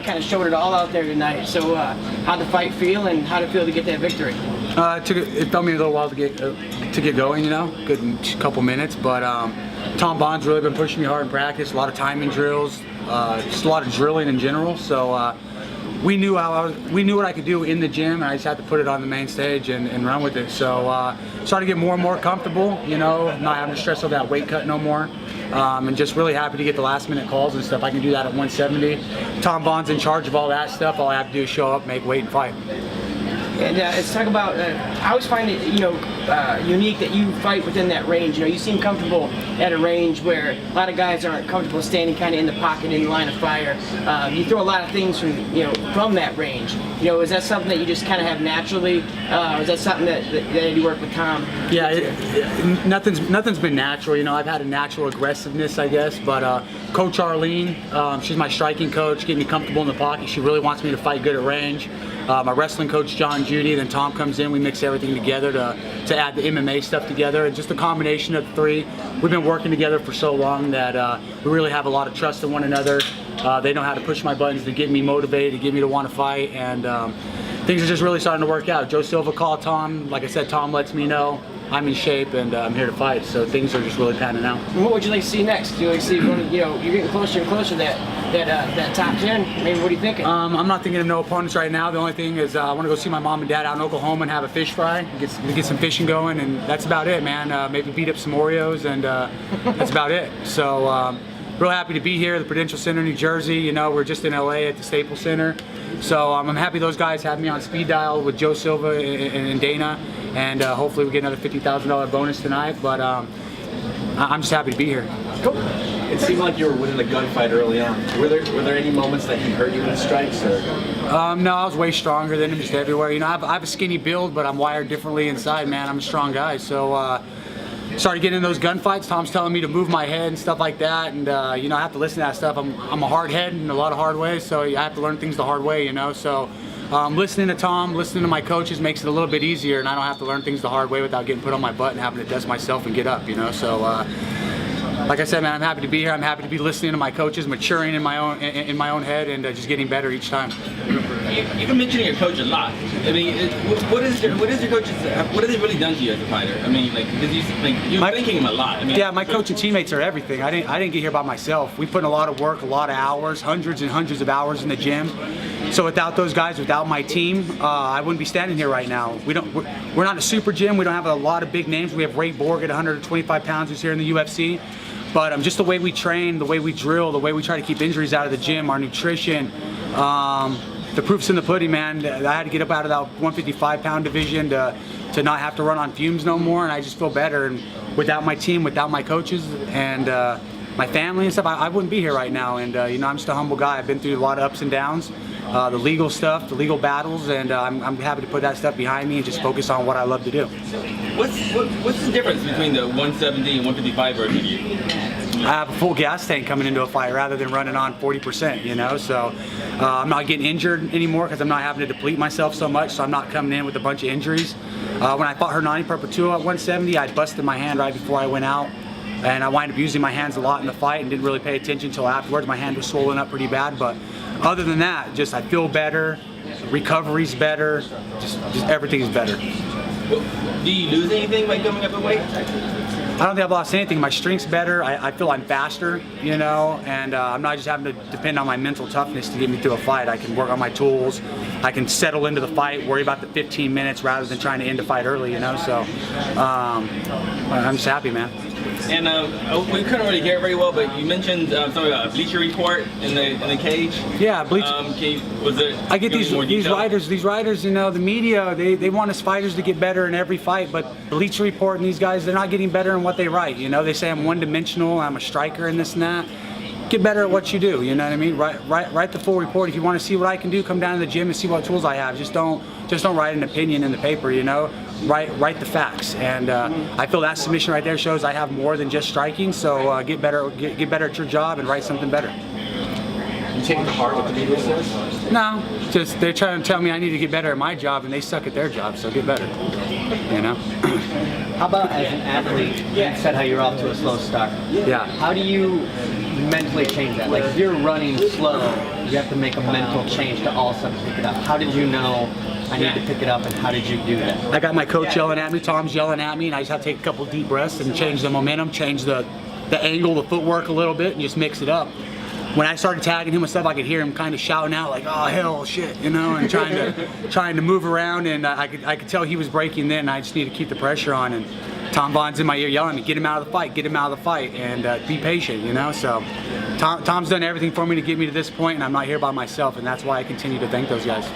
kind of showed it all out there tonight. So how'd the fight feel, and how'd it feel to get that victory? It felt me a little while to get going, you know, good couple minutes. But Tom Bond's really been pushing me hard in practice. A lot of timing drills, just a lot of drilling in general. So we knew what I could do in the gym, and I just had to put it on the main stage and run with it. So started to get more and more comfortable, you know, not having to stress over that weight cut no more. And just really happy to get the last minute calls and stuff. I can do that at 170. Tom Bond's in charge of all that stuff. All I have to do is show up, make weight, and fight. And let's talk about, I always find it, you know, unique that you fight within that range. You know, you seem comfortable at a range where a lot of guys aren't comfortable standing kind of in the pocket, in the line of fire. You throw a lot of things from, you know, from that range. You know, is that something that you just kind of have naturally? Or is that something that you work with Tom? Yeah, nothing's been natural. You know, I've had a natural aggressiveness, I guess. But Coach Arlene, she's my striking coach, getting me comfortable in the pocket. She really wants me to fight good at range. My wrestling coach, John Judy, then Tom comes in. We mix everything together to add the MMA stuff together, and just a combination of the three. We've been working together for so long that we really have a lot of trust in one another. They know how to push my buttons to get me motivated, to get me to want to fight, and things are just really starting to work out. Joe Silva called Tom. Like I said, Tom lets me know I'm in shape and I'm here to fight, so things are just really panning out. And what would you like to see next? Do you like to see, you know, you're getting closer and closer to that top 10. Maybe what are you thinking? I'm not thinking of no opponents right now. The only thing is I want to go see my mom and dad out in Oklahoma and have a fish fry, get some fishing going, and that's about it, man. Maybe beat up some Oreos, and that's about it. So real happy to be here at the Prudential Center, New Jersey. You know, we're just in LA at the Staples Center. So I'm happy those guys have me on speed dial with Joe Silva and Dana, and hopefully we get another $50,000 bonus tonight. But I'm just happy to be here. Cool. It seemed like you were winning a gunfight early on. Were there any moments that he hurt you in strikes? Or? No, I was way stronger than him just everywhere. You know, I have a skinny build, but I'm wired differently inside, man. I'm a strong guy. So started getting in those gunfights. Tom's telling me to move my head and stuff like that, and you know, I have to listen to that stuff. I'm a hard head in a lot of hard ways, so I have to learn things the hard way, you know. So listening to Tom, listening to my coaches makes it a little bit easier, and I don't have to learn things the hard way without getting put on my butt and having to dust myself and get up, you know. So like I said, man, I'm happy to be here. I'm happy to be listening to my coaches, maturing in my own head, and just getting better each time. You've been mentioning your coach a lot. I mean, what is your coaches? What have they really done to you as a fighter? I mean, like, you're thanking him a lot. I mean, yeah, my coach and teammates are everything. I didn't get here by myself. We put in a lot of work, a lot of hours, hundreds and hundreds of hours in the gym. So without those guys, without my team, I wouldn't be standing here right now. We're not a super gym. We don't have a lot of big names. We have Ray Borg at 125 pounds, who's here in the UFC. But just the way we train, the way we drill, the way we try to keep injuries out of the gym, our nutrition, the proof's in the pudding, man. I had to get up out of that 155-pound division to not have to run on fumes no more, and I just feel better. And without my team, without my coaches, and my family and stuff, I wouldn't be here right now. And you know, I'm just a humble guy. I've been through a lot of ups and downs, the legal stuff, the legal battles, and I'm happy to put that stuff behind me and just focus on what I love to do. What's the difference between the 170 and 155 version of you? I have a full gas tank coming into a fight rather than running on 40%, you know, so I'm not getting injured anymore because I'm not having to deplete myself so much, so I'm not coming in with a bunch of injuries. When I fought Hernani Perpetua at 170, I busted my hand right before I went out, and I wound up using my hands a lot in the fight and didn't really pay attention until afterwards. My hand was swollen up pretty bad, but other than that, just I feel better, recovery's better, just everything's better. Do you lose anything by coming up in weight? I don't think I've lost anything. My strength's better. I feel I'm faster, you know, and I'm not just having to depend on my mental toughness to get me through a fight. I can work on my tools. I can settle into the fight, worry about the 15 minutes rather than trying to end the fight early, you know. So I'm just happy, man. And we couldn't really hear it very well, but you mentioned something about a Bleacher Report in the cage. Yeah, Bleacher. I get these writers, you know, the media, they want us fighters to get better in every fight, but Bleacher Report and these guys, they're not getting better in what they write. You know, they say I'm one-dimensional, I'm a striker, and this and that. Get better at what you do. You know what I mean? Write the full report. If you want to see what I can do, come down to the gym and see what tools I have. Just don't write an opinion in the paper. You know, write the facts. And I feel that submission right there shows I have more than just striking. So get better at your job and write something better. You take it to heart what the media says? No, just they're trying to tell me I need to get better at my job, and they suck at their job, so get better. You know? How about as an athlete, you said how you're off to a slow start. Yeah. How do you mentally change that? Like if you're running slow, you have to make a mental change to all of a sudden pick it up. How did you know I need to pick it up, and how did you do that? I got my coach yelling at me, Tom's yelling at me, and I just have to take a couple deep breaths and change the momentum, change the angle, the footwork a little bit, and just mix it up. When I started tagging him and stuff, I could hear him kind of shouting out like, "Oh hell, shit," you know, and trying to move around, and I could tell he was breaking then. And I just need to keep the pressure on. And Tom Vaughn's in my ear yelling at me, "Get him out of the fight, get him out of the fight," and be patient, you know. So Tom's done everything for me to get me to this point, and I'm not here by myself, and that's why I continue to thank those guys.